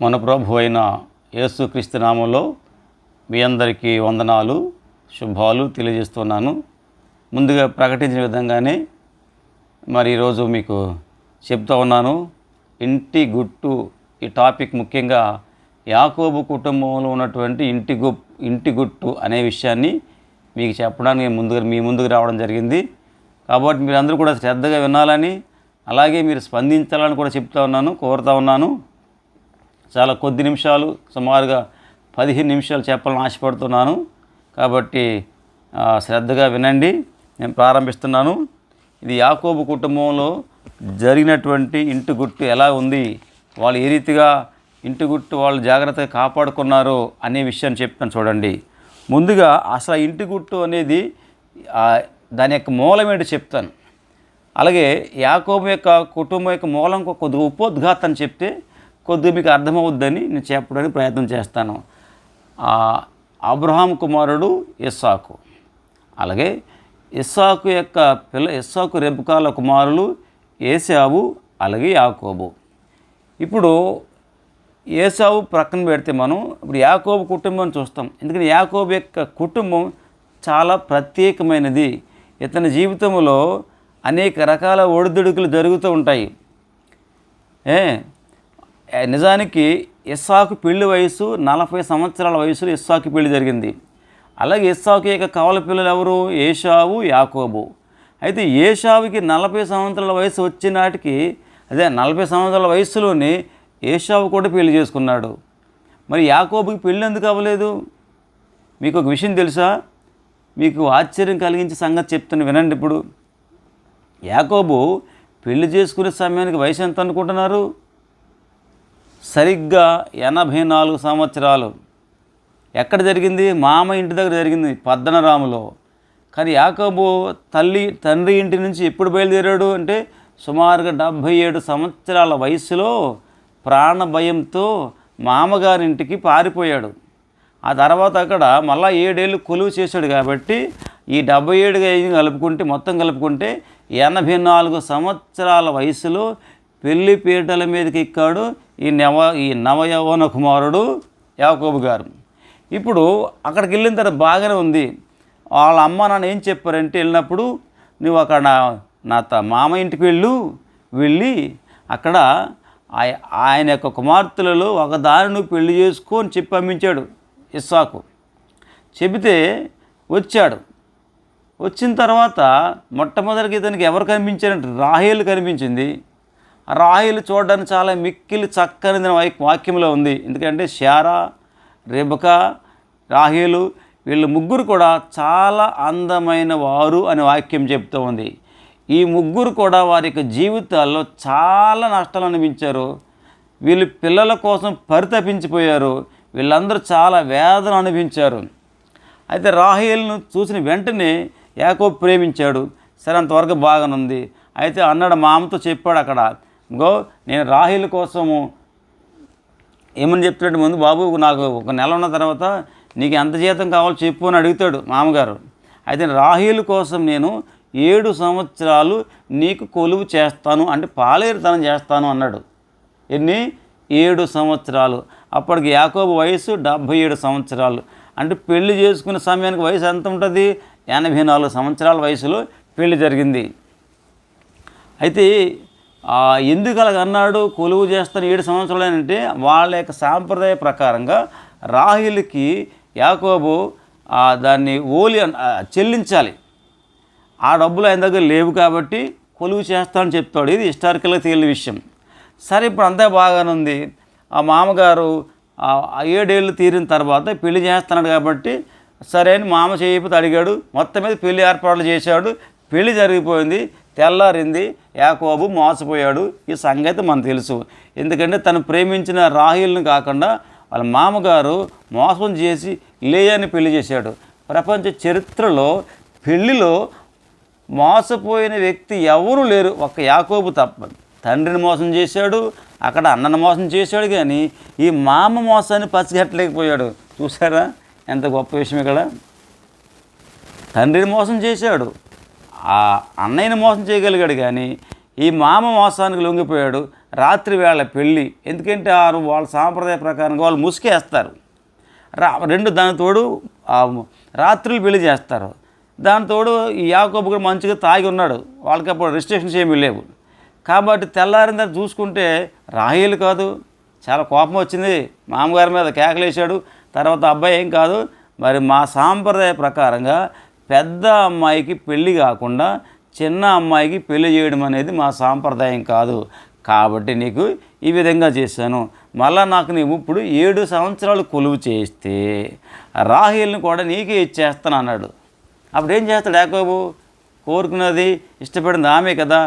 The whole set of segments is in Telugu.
మన ప్రభు అయిన యేసుక్రీస్తు నామంలో మీ అందరికీ వందనాలు, శుభాలు తెలియజేస్తున్నాను. ముందుగా ప్రకటించిన విధంగానే మరి ఈరోజు మీకు చెప్తా ఉన్నాను. ఇంటి గుట్టు ఈ టాపిక్ ముఖ్యంగా యాకోబు కుటుంబంలో ఉన్నటువంటి ఇంటి గుట్టు అనే విషయాన్ని మీకు చెప్పడానికి మీ ముందుకు రావడం జరిగింది. కాబట్టి మీరందరూ కూడా శ్రద్ధగా వినాలని, అలాగే మీరు స్పందించాలని కూడా కోరుతా ఉన్నాను. చాలా కొద్ది నిమిషాలు, సుమారుగా 15 నిమిషాలు చెప్పాలని ఆశపడుతున్నాను. కాబట్టి శ్రద్ధగా వినండి. నేను ప్రారంభిస్తున్నాను. ఇది యాకోబు కుటుంబంలో జరిగినటువంటి ఇంటి గుట్టు ఎలా ఉంది, వాళ్ళు ఏ రీతిగా ఇంటి గుట్టు వాళ్ళు జాగ్రత్తగా కాపాడుకున్నారో అనే విషయాన్ని చెప్తాను చూడండి. ముందుగా అసలు ఇంటి గుట్టు అనేది దాని యొక్క మూలం ఏంటో చెప్తాను. అలాగే యాకోబు యొక్క కుటుంబం యొక్క మూలం కొద్దిగా ఉపోద్ఘాతాన్ని చెప్తే కొద్దిగా మీకు అర్థమవుద్దని నేను చెప్పడానికి ప్రయత్నం చేస్తాను. అబ్రహాం కుమారుడు ఇస్సాకు, అలాగే ఇస్సాకు రెబెకాల కుమారులు ఏశావు, అలాగే యాకోబు. ఇప్పుడు ఏశావు ప్రక్కన పెడితే మనం ఇప్పుడు యాకోబు కుటుంబం చూస్తాం. ఎందుకంటే యాకోబు యొక్క కుటుంబం చాలా ప్రత్యేకమైనది. ఇతని జీవితంలో అనేక రకాల ఒడిదుడుకులు జరుగుతూ ఉంటాయి. నిజానికి ఇస్సాకు పెళ్లి వయసు 40 సంవత్సరాల వయసులో ఇస్సాకు పెళ్లి జరిగింది. అలాగే ఇస్సాకు యొక్క కవల పిల్లలు ఎవరు? ఏశావు, యాకోబు. అయితే ఏశావుకి 40 సంవత్సరాల వయసు వచ్చినాటికి, 40 సంవత్సరాల వయసులోనే ఏశావు కూడా పెళ్లి చేసుకున్నాడు. మరి యాకోబుకి పెళ్ళి ఎందుకు అవ్వలేదు? మీకు ఒక విషయం తెలుసా? మీకు ఆశ్చర్యం కలిగించే సంగతి చెప్తున్నా, వినండి. ఇప్పుడు యాకోబు పెళ్లి చేసుకునే సమయానికి వయసు ఎంత అనుకుంటున్నారు? సరిగ్గా 84 సంవత్సరాలు. ఎక్కడ జరిగింది? మామ ఇంటి దగ్గర జరిగింది, పద్దనరాములో. కానీ యాకోబు తండ్రి ఇంటి నుంచి ఎప్పుడు బయలుదేరాడు అంటే సుమారుగా 77 సంవత్సరాల వయసులో ప్రాణ భయంతో మామగారింటికి పారిపోయాడు. ఆ తర్వాత అక్కడ మళ్ళా 7 ఏళ్ళు కొలువు చేశాడు. కాబట్టి ఈ 77 మొత్తం కలుపుకుంటే 84 సంవత్సరాల వయసులో పెళ్లి పీటల మీదకి ఎక్కాడు ఈ నవయౌవన కుమారుడు యాకోబు గారు. ఇప్పుడు అక్కడికి వెళ్ళిన తర్వాత బాగానే ఉంది. వాళ్ళ అమ్మ నాన్న ఏం చెప్పారంటే, వెళ్ళినప్పుడు నువ్వు అక్కడ నా మామ ఇంటికి వెళ్ళి అక్కడ ఆయన యొక్క కుమార్తెలలో ఒకదాని నువ్వు పెళ్లి చేసుకో అని చెప్పి పంపించాడు ఇస్సాకు. చెబితే వచ్చాడు. వచ్చిన తర్వాత మొట్టమొదటికి ఇతనికి ఎవరు కనిపించారంటే రాహేలు కనిపించింది. రాహేలు చూడడానికి చాలా మిక్కిలి చక్కని వాక్యంలో ఉంది. ఎందుకంటే శారా, రెబెకా, రాహేలు వీళ్ళు ముగ్గురు కూడా చాలా అందమైన వారు అనే వాక్యం చెప్తూ ఉంది. ఈ ముగ్గురు కూడా వారి యొక్క జీవితాల్లో చాలా నష్టాలు అనిపించారు. వీళ్ళు పిల్లల కోసం పరితపించిపోయారు. వీళ్ళందరూ చాలా వేదన అనిపించారు. అయితే రాహేలును చూసిన వెంటనే యాకోబు ప్రేమించాడు. సరే, అంతవరకు బాగానుంది. అయితే అన్నాడు, మామతో చెప్పాడు అక్కడ, ఇంకో నేను రాహేలు కోసము ఏమని చెప్తాడు ముందు, బాబు నాకు 1 నెల ఉన్న తర్వాత నీకు ఎంత జీతం కావాలో చెప్పు అని అడుగుతాడు మామగారు. అయితే రాహేలు కోసం నేను 7 సంవత్సరాలు నీకు కొలువు చేస్తాను, అంటే పాలేరుతనం చేస్తాను అన్నాడు. ఎన్ని? 7 సంవత్సరాలు. అప్పటికి యాకోబు వయసు 77 సంవత్సరాలు. అంటే పెళ్లి చేసుకునే సమయానికి వయసు ఎంత ఉంటుంది? 84 సంవత్సరాల వయసులో పెళ్లి జరిగింది. అయితే ఎందుకు అలాగ అన్నాడు? కొలువు చేస్తాను 7 సంవత్సరాలు అంటే వాళ్ళ యొక్క సాంప్రదాయ ప్రకారంగా రాహేలుకి యాకోబు దాన్ని చెల్లించాలి. ఆ డబ్బులు ఆయన దగ్గర లేవు కాబట్టి కొలువు చేస్తానని చెప్తాడు. ఇది హిస్టారికల్గా తేలిన విషయం. సరే, ఇప్పుడు అంతా బాగానే ఉంది. ఆ మామగారు 7 ఏళ్ళు తీరిన తర్వాత పెళ్లి చేస్తున్నాడు కాబట్టి సరే అని మామ చేయకపోతే అడిగాడు. మొత్తం మీద పెళ్లి ఏర్పాట్లు చేశాడు. పెళ్లి జరిగిపోయింది. తెల్లారింది. యాకోబు మోసపోయాడు. ఈ సంగతి మనకు తెలుసు. ఎందుకంటే తను ప్రేమించిన రాహేలుని కాకుండా వాళ్ళ మామగారు మోసం చేసి లేయాని పెళ్లి చేశాడు. ప్రపంచ చరిత్రలో పెళ్లిలో మోసపోయిన వ్యక్తి ఎవరూ లేరు, ఒక్క యాకోబు తప్ప. తండ్రిని మోసం చేశాడు, అక్కడ అన్నను మోసం చేశాడు, కానీ ఈ మామ మోసాన్ని పసిగట్టలేకపోయాడు. చూసారా ఎంత గొప్ప విషయం! ఇక్కడ తండ్రిని మోసం చేశాడు, ఆ అన్నయ్యని మోసం చేయగలిగాడు, కానీ ఈ మామ మోసానికి లొంగిపోయాడు. రాత్రి వేళ పెళ్ళి. ఎందుకంటే వాళ్ళ సాంప్రదాయ ప్రకారంగా వాళ్ళు ముసుకేస్తారు. దాని తోడు రాత్రులు పెళ్లి చేస్తారు. దాని తోడు ఈ యాకోబు కూడా మంచిగా తాగి ఉన్నాడు. వాళ్ళకి అప్పుడు రిస్ట్రిక్షన్స్ ఏమీ లేవు. కాబట్టి తెల్లారిన తర్వాత చూసుకుంటే రాహేలు కాదు, చాలా కోపం వచ్చింది, మామగారి మీద కేకలేశాడు. తర్వాత అబ్బాయి ఏం కాదు, మరి మా సాంప్రదాయ ప్రకారంగా పెద్ద అమ్మాయికి పెళ్ళి కాకుండా చిన్న అమ్మాయికి పెళ్లి చేయడం అనేది మా సాంప్రదాయం కాదు, కాబట్టి నీకు ఈ విధంగా చేశాను. మళ్ళా నాకు నీవు ఇప్పుడు 7 సంవత్సరాలు కొలువు చేస్తే రాహేల్ని కూడా నీకే ఇచ్చేస్తాను అన్నాడు. అప్పుడు ఏం చేస్తాడు యాకోబు? కోరుకున్నది ఇష్టపడింది ఆమె కదా,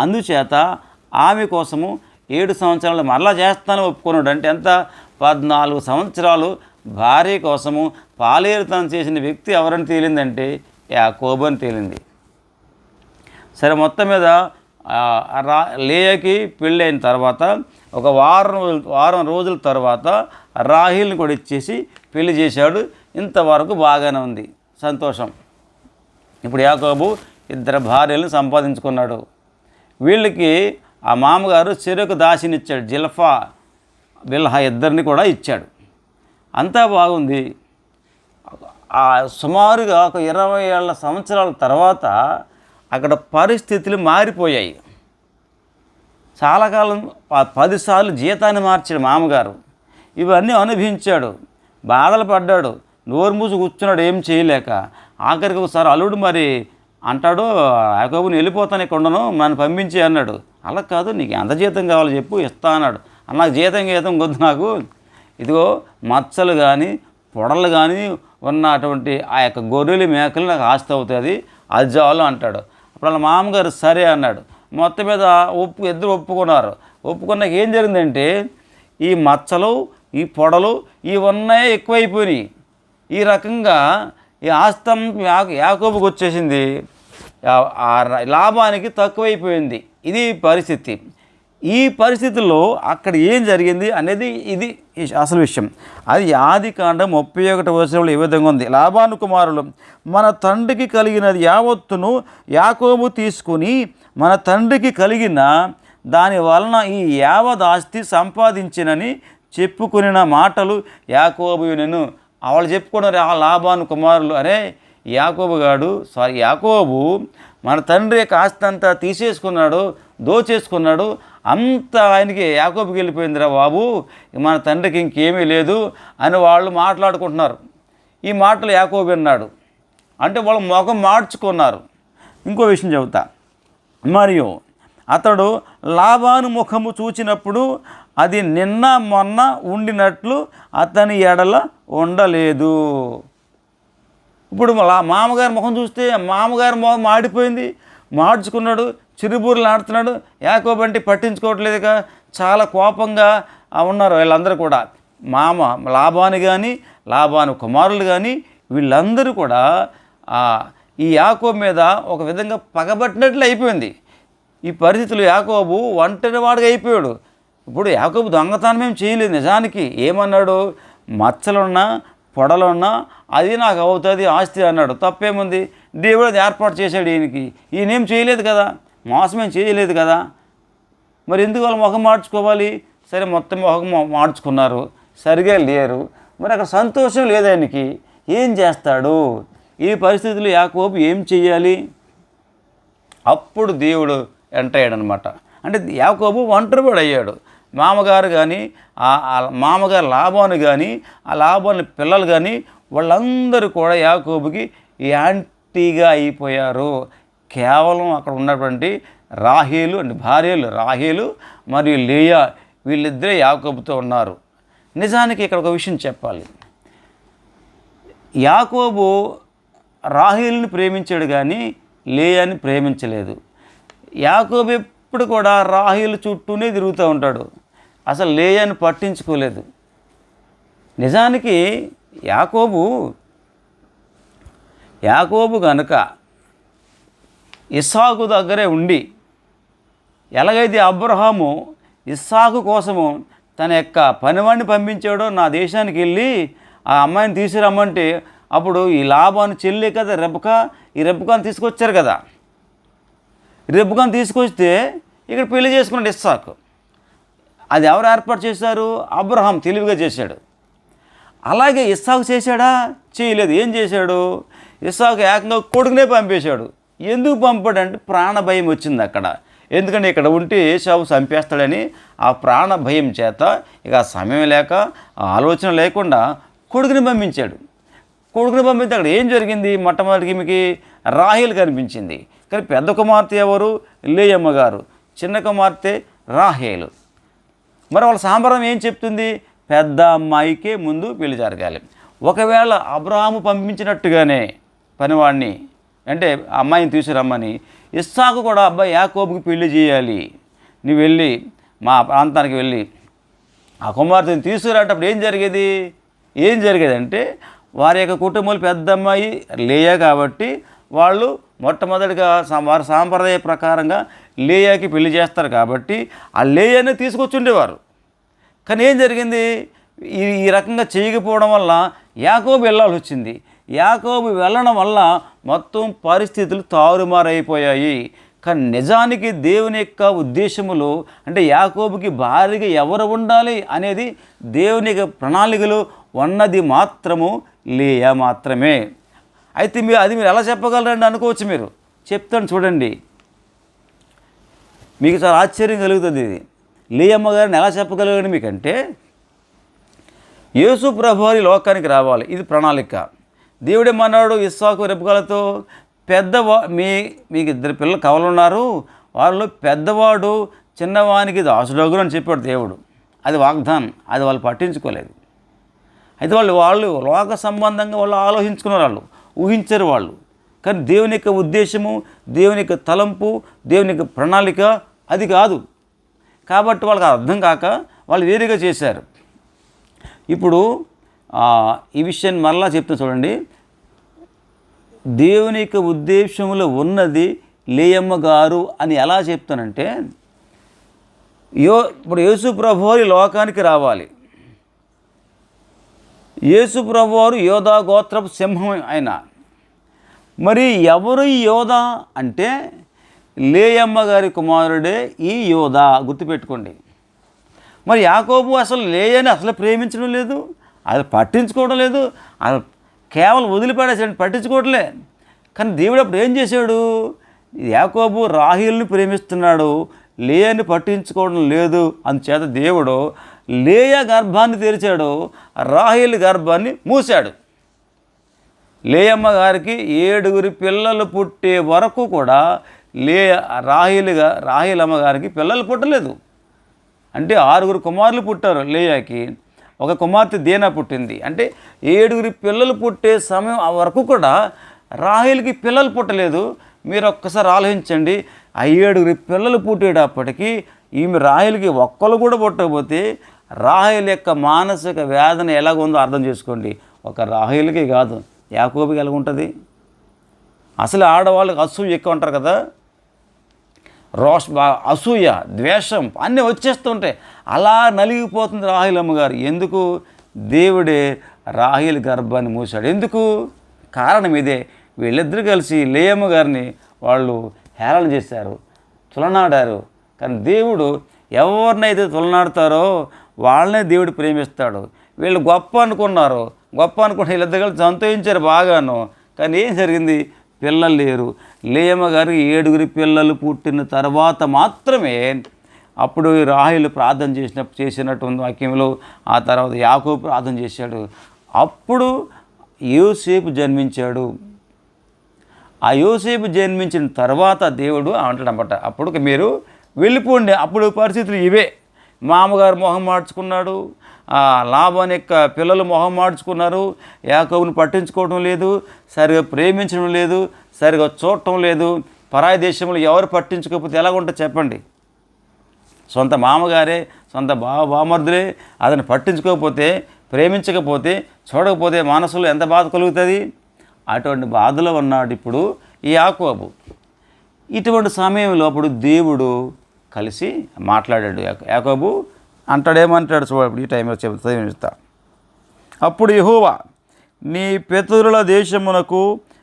అందుచేత ఆమె కోసము 7 సంవత్సరాలు మరలా చేస్తాను ఒప్పుకున్నాడు. అంటే ఎంత? 14 సంవత్సరాలు భార్య కోసము పాలేరుతనం చేసిన వ్యక్తి ఎవరని తేలిందంటే యాకోబు అని తేలింది. సరే, మొత్తం మీద లేయాకి పెళ్ళైన తర్వాత ఒక వారం రోజుల తర్వాత రాహేల్ని కూడా ఇచ్చేసి పెళ్లి చేశాడు. ఇంతవరకు బాగానే ఉంది, సంతోషం. ఇప్పుడు యాకోబు 2 భార్యలను సంపాదించుకున్నాడు. వీళ్ళకి ఆ మామగారు చెరకు దాసినిచ్చాడు, జిల్ఫా బిల్హా ఇద్దరిని కూడా ఇచ్చాడు. అంతా బాగుంది. సుమారుగా ఒక 20 సంవత్సరాల తర్వాత అక్కడ పరిస్థితులు మారిపోయాయి. చాలా కాలం 10 సార్లు జీతాన్ని మార్చాడు మామగారు. ఇవన్నీ అనుభవించాడు, బాధలు పడ్డాడు, నోరు మూసి కూర్చున్నాడు ఏం చేయలేక. ఆఖరికి ఒకసారి అల్లుడు మరి అంటాడు, యాకోబు నేను వెళ్ళిపోతాను, ఇక్కడ ఉండను, నన్ను పంపించి అన్నాడు. అలా కాదు, నీకు ఎంత జీతం కావాలో చెప్పు, ఇస్తా అన్నాడు. నాకు జీతం వద్దు, నాకు ఇదిగో మచ్చలు కానీ పొడలు కానీ ఉన్నటువంటి ఆ యొక్క గొర్రెలు మేకలు నాకు ఆస్తి అవుతుంది, అది చాలు అంటాడు. అప్పుడు వాళ్ళ మామగారు సరే అన్నాడు. మొత్తం మీద ఇద్దరు ఒప్పుకున్నారు. ఒప్పుకున్నాక ఏం జరిగిందంటే ఈ మచ్చలు ఈ పొడలు ఇవన్నీ ఎక్కువైపోయినాయి. ఈ రకంగా ఈ ఆస్తం యాకోబుకి వచ్చేసింది, లాభానికి తక్కువైపోయింది. ఇది పరిస్థితి. ఈ పరిస్థితుల్లో అక్కడ ఏం జరిగింది అనేది ఇది అసలు విషయం. అది ఆదికాండం 31వ వచనంలో ఈ విధంగా ఉంది. లాబాను కుమారులు మన తండ్రికి కలిగినది యావత్తును యాకోబు తీసుకుని మన తండ్రికి కలిగిన దాని వలన ఈ యావదాస్తి సంపాదించినని చెప్పుకునిన మాటలు యాకోబు వినెను. వాళ్ళు చెప్పుకున్నారు ఆ లాబాను కుమారులు, అరే యాకోబు మన తండ్రి యొక్క ఆస్తి అంతా తీసేసుకున్నాడు, దోచేసుకున్నాడు, అంతా ఆయనకి యాకోబుకి వెళ్ళిపోయిందిరా బాబు, మన తండ్రికి ఇంకేమీ లేదు అని వాళ్ళు మాట్లాడుకుంటున్నారు. ఈ మాటలు యాకోబు విన్నాడు. అంటే వాళ్ళు ముఖం మార్చుకున్నారు. ఇంకో విషయం చెబుతా. మరియు అతడు లాబాను ముఖము చూచినప్పుడు అది నిన్న మొన్న ఉండినట్లు అతని ఎడల ఉండలేదు. ఇప్పుడు మామగారి ముఖం చూస్తే మామగారి ముఖం మాడిపోయింది, మార్చుకున్నాడు, చిరుబూరులు ఆడుతున్నాడు. యాకోబు అంటే పట్టించుకోవట్లేదుగా, చాలా కోపంగా ఉన్నారు వీళ్ళందరూ కూడా. లాబాను కానీ లాబాను కుమారులు కానీ వీళ్ళందరూ కూడా ఈ యాకోబు మీద ఒక విధంగా పగబట్టినట్లు అయిపోయింది. ఈ పరిస్థితులు యాకోబు ఒంటరి వాడిగా అయిపోయాడు. ఇప్పుడు యాకోబు దొంగతనం ఏం చేయలేదు. నిజానికి ఏమన్నాడు? మచ్చలున్నా పొడలున్నా అది నాకు అవుతుంది ఆస్తి అన్నాడు. తప్పేముంది? దేవుడు అది ఏర్పాటు చేశాడు. ఈయనేం చేయలేదు కదా, మోసమేం చేయలేదు కదా, మరి ఎందుకు వాళ్ళు ముఖం మార్చుకోవాలి? సరే, మొత్తం ముఖం మార్చుకున్నారు, సరిగా లేరు. మరి అక్కడ సంతోషం లేదు ఆయనకి. ఏం చేస్తాడు? ఈ పరిస్థితుల్లో యాకోబు ఏం చెయ్యాలి? అప్పుడు దేవుడు ఎంటర్ అయ్యాడనమాట. అంటే యాకోబు ఒంటరివాడు అయ్యాడు. మామగారు కానీ మామగారు లాబాను కానీ ఆ లాబాను పిల్లలు కానీ వాళ్ళందరూ కూడా యాకోబుకి యాంటీగా అయిపోయారు. కేవలం అక్కడ ఉన్నటువంటి రాహేలు అంటే భార్యలు రాహేలు మరియు లేయా వీళ్ళిద్దరే యాకోబుతో ఉన్నారు. నిజానికి ఇక్కడ ఒక విషయం చెప్పాలి. యాకోబు రాహేలుని ప్రేమించాడు కానీ లేయాని ప్రేమించలేదు. యాకోబు ఎప్పుడు కూడా రాహేలు చుట్టూనే తిరుగుతూ ఉంటాడు, అసలు లేయాని పట్టించుకోలేదు. నిజానికి యాకోబు కనుక ఇస్సాకు దగ్గరే ఉండి, ఎలాగైతే అబ్రహాము ఇస్సాకు కోసము తన యొక్క పనివాడిని పంపించాడో, నా దేశానికి వెళ్ళి ఆ అమ్మాయిని తీసుకురమ్మంటే, అప్పుడు ఈ లాబాను చెల్లి కదా రెబకా, ఈ రెబకాను తీసుకొచ్చారు కదా. రెబకాను తీసుకొస్తే ఇక్కడ పెళ్లి చేసుకున్నాడు ఇస్సాకు. అది ఎవరు ఏర్పాటు చేశారు? అబ్రహాం తెలివిగా చేశాడు. అలాగే ఇస్సాకు చేశాడా? చేయలేదు. ఏం చేశాడు? ఇస్సాకు ఏకంగా కొడుకునే పంపేశాడు. ఎందుకు పంపాడంటే ప్రాణ భయం వచ్చింది అక్కడ. ఎందుకంటే ఇక్కడ ఉంటే ఏశావు చంపేస్తాడని ఆ ప్రాణ భయం చేత ఇక సమయం లేక ఆలోచన లేకుండా కొడుకుని పంపించాడు. కొడుకుని పంపితే అక్కడ ఏం జరిగింది? మొట్టమొదటికి మీకు రాహేలు కనిపించింది. కానీ పెద్ద కుమార్తె ఎవరు? లేయమ్మ గారు. చిన్న కుమార్తె రాహేలు. మరి వాళ్ళ సాంప్రదాయం ఏం చెప్తుంది? పెద్ద అమ్మాయికే ముందు పెళ్లి జరగాలి. ఒకవేళ అబ్రహాము పంపించినట్టుగానే పనివాడిని అంటే అమ్మాయిని తీసుకురమ్మని ఇస్సాకు కూడా అబ్బాయి యాకోబుకి పెళ్లి చేయాలి, నువ్వు వెళ్ళి మా ప్రాంతానికి వెళ్ళి ఆ కుమార్తెని తీసుకురాటప్పుడు ఏం జరిగేదంటే వారి యొక్క కుటుంబంలో పెద్ద అమ్మాయి లేయా కాబట్టి వాళ్ళు మొట్టమొదటిగా వారి సాంప్రదాయ ప్రకారంగా లేయాకి పెళ్లి చేస్తారు కాబట్టి ఆ లేయాని తీసుకొచ్చుండేవారు. కానీ ఏం జరిగింది? ఈ రకంగా చేయకపోవడం వల్ల యాకోబు వెళ్ళాల్సి వచ్చింది. యాకోబు వెళ్ళడం వల్ల మొత్తం పరిస్థితులు తారుమారైపోయాయి. కానీ నిజానికి దేవుని యొక్క ఉద్దేశములో అంటే యాకోబుకి భార్యగా ఎవరు ఉండాలి అనేది దేవుని యొక్క ప్రణాళికలో ఉన్నది మాత్రము లేయా మాత్రమే. అయితే మీరు ఎలా చెప్పగలరండి అనుకోవచ్చు. మీరు చెప్తాను చూడండి, మీకు చాలా ఆశ్చర్యం కలుగుతుంది. ఇది లేయమ్మ గారిని ఎలా చెప్పగలగండి మీకంటే, యేసు ప్రభువారి లోకానికి రావాలి, ఇది ప్రణాళిక. దేవుడేమన్నాడు ఇస్సాకు రెబెకాలతో? మీకు ఇద్దరు పిల్లలు కవలున్నారు, వాళ్ళలో పెద్దవాడు చిన్నవానికి దాసుడగురు అని చెప్పాడు దేవుడు. అది వాగ్దానం. అది వాళ్ళు పట్టించుకోలేదు. అయితే వాళ్ళు లోక సంబంధంగా వాళ్ళు ఆలోచించుకున్నారు, వాళ్ళు ఊహించరు వాళ్ళు. కానీ దేవుని యొక్క ఉద్దేశము, దేవుని యొక్క తలంపు, దేవుని యొక్క ప్రణాళిక అది కాదు. కాబట్టి వాళ్ళకి అర్థం కాక వాళ్ళు వేరేగా చేశారు. ఇప్పుడు ఈ విషయాన్ని మరలా చెప్తాను చూడండి. దేవుని యొక్క ఉద్దేశంలో ఉన్నది లేయమ్మ గారు అని ఎలా చెప్తానంటే, ఇప్పుడు యేసు ప్రభువారు లోకానికి రావాలి. యేసు ప్రభువారు యోధా గోత్రపు సింహం ఆయన. మరి ఎవరు ఈ యోధా అంటే లేయమ్మ గారి కుమారుడే ఈ యోధా, గుర్తుపెట్టుకోండి. మరి యాకోబు అసలు లేయని అసలు ప్రేమించడం లేదు, అది పట్టించుకోవడం లేదు, అది కేవలం వదిలిపడేసాడు, పట్టించుకోవట్లే. కానీ దేవుడు అప్పుడు ఏం చేశాడు? యాకోబు రాహేలుని ప్రేమిస్తున్నాడు, లేయని పట్టించుకోవడం లేదు. అందుచేత దేవుడు లేయా గర్భాన్ని తెరిచాడు, రాహేలు గర్భాన్ని మూశాడు. లేయమ్మ గారికి 7 పిల్లలు పుట్టే వరకు కూడా రాహేలమ్మ గారికి పిల్లలు పుట్టలేదు. అంటే 6 కుమారులు పుట్టారు లేయాకి, ఒక కుమార్తె దీనా పుట్టింది. అంటే 7 పిల్లలు పుట్టే సమయం వరకు కూడా రాహేలుకి పిల్లలు పుట్టలేదు. మీరు ఒక్కసారి ఆలోచించండి. ఆ 7 పిల్లలు పుట్టేటప్పటికీ ఈమె రాహేలుకి ఒక్కరు కూడా పుట్టకపోతే రాహేలు యొక్క మానసిక వేదన ఎలాగుందో అర్థం చేసుకోండి. ఒక రాహేలుకి కాదు, యాకోబుకి ఎలాగుంటుంది? అసలు ఆడవాళ్ళకి అసూయ ఎక్కువ ఉంటారు కదా, అసూయ, ద్వేషం అన్నీ వచ్చేస్తుంటాయి. అలా నలిగిపోతుంది రాహేలమ్మ గారు. ఎందుకు? దేవుడే రాహేలు గర్భాన్ని మూశాడు. ఎందుకు? కారణం ఇదే. వీళ్ళిద్దరూ కలిసి లేయమ్మ గారిని వాళ్ళు హేళన చేశారు, తులనాడారు. కానీ దేవుడు ఎవరినైతే తులనాడతారో వాళ్ళనే దేవుడు ప్రేమిస్తాడు. వీళ్ళు గొప్ప అనుకుని వీళ్ళిద్దరు కలిసి సంతోషించారు బాగాను. కానీ ఏం జరిగింది? పిల్లలు లేరు. లేయమ్మ గారికి 7 పిల్లలు పుట్టిన తర్వాత మాత్రమే అప్పుడు రాహేలు ప్రార్థన చేసినట్టు వాక్యంలో. ఆ తర్వాత యాకోబు ప్రార్థన చేశాడు. అప్పుడు యోసేపు జన్మించాడు. ఆ యోసేపు జన్మించిన తర్వాత దేవుడు అంటాడనమాట, అప్పుడు మీరు వెళ్ళిపోండి. అప్పుడు పరిస్థితులు ఇవే. మామగారు మొహం మార్చుకున్నాడు, లాబాను యొక్క పిల్లలు మొహం మార్చుకున్నారు. యాకోబుని పట్టించుకోవడం లేదు, సరిగా ప్రేమించడం లేదు, సరిగా చూడటం లేదు. పరాయి దేశంలో ఎవరు పట్టించుకోకపోతే ఎలా ఉంటుంది చెప్పండి? సొంత మామగారే, సొంత బామర్దులే అతను పట్టించుకోకపోతే, ప్రేమించకపోతే, చూడకపోతే మనసులో ఎంత బాధ కలుగుతుంది? అటువంటి బాధలో ఉన్నాడు ఇప్పుడు ఈ యాకోబు. ఇటువంటి సమయంలో అప్పుడు దేవుడు కలిసి మాట్లాడాడు. యాకోబు అంటాడేమంటాడు చూడ, ఈ టైంలో చెప్తా. అప్పుడు యెహోవా, నీ పితరుల దేశమునకు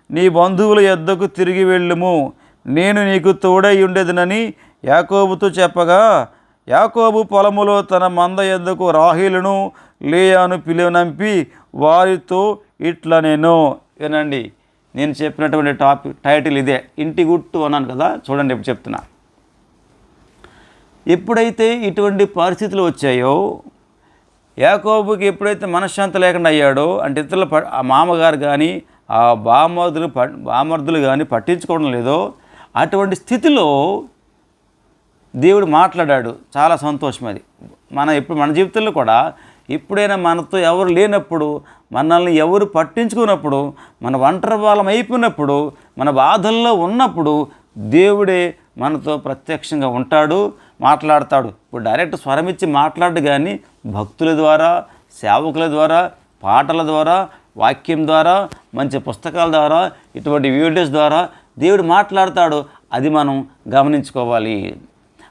నీ బంధువుల యొద్దకు తిరిగి వెళ్ళుము, నేను నీకు తోడై ఉండేదనని యాకోబుతో చెప్పగా, యాకోబు పొలములో తన మంద యొద్దకు రాహేలును లేయాను పిలువనంపి వారితో ఇట్లా నేను వినండి. నేను చెప్పినటువంటి టైటిల్ ఇదే, ఇంటి గుట్టు అన్నాను కదా, చూడండి ఇప్పుడు చెప్తున్నా. ఎప్పుడైతే ఇటువంటి పరిస్థితులు వచ్చాయో, యాకోబుకి ఎప్పుడైతే మనశ్శాంతి లేకుండా అయ్యాడో, అంటే ఇతరుల ఆ మామగారు కానీ ఆ బామర్దులు కానీ పట్టించుకోవడం లేదో, అటువంటి స్థితిలో దేవుడు మాట్లాడాడు. చాలా సంతోషం అది. మన జీవితంలో కూడా ఎప్పుడైనా మనతో ఎవరు లేనప్పుడు, మనల్ని ఎవరు పట్టించుకున్నప్పుడు, మన ఒంటరి వాళ్ళం అయిపోయినప్పుడు, మన బాధల్లో ఉన్నప్పుడు దేవుడే మనతో ప్రత్యక్షంగా ఉంటాడు, మాట్లాడతాడు. ఇప్పుడు డైరెక్ట్ స్వరం ఇచ్చి మాట్లాడు, కానీ భక్తుల ద్వారా, సేవకుల ద్వారా, పాటల ద్వారా, వాక్యం ద్వారా, మంచి పుస్తకాల ద్వారా, ఇటువంటి వీడియోస్ ద్వారా దేవుడు మాట్లాడతాడు. అది మనం గమనించుకోవాలి.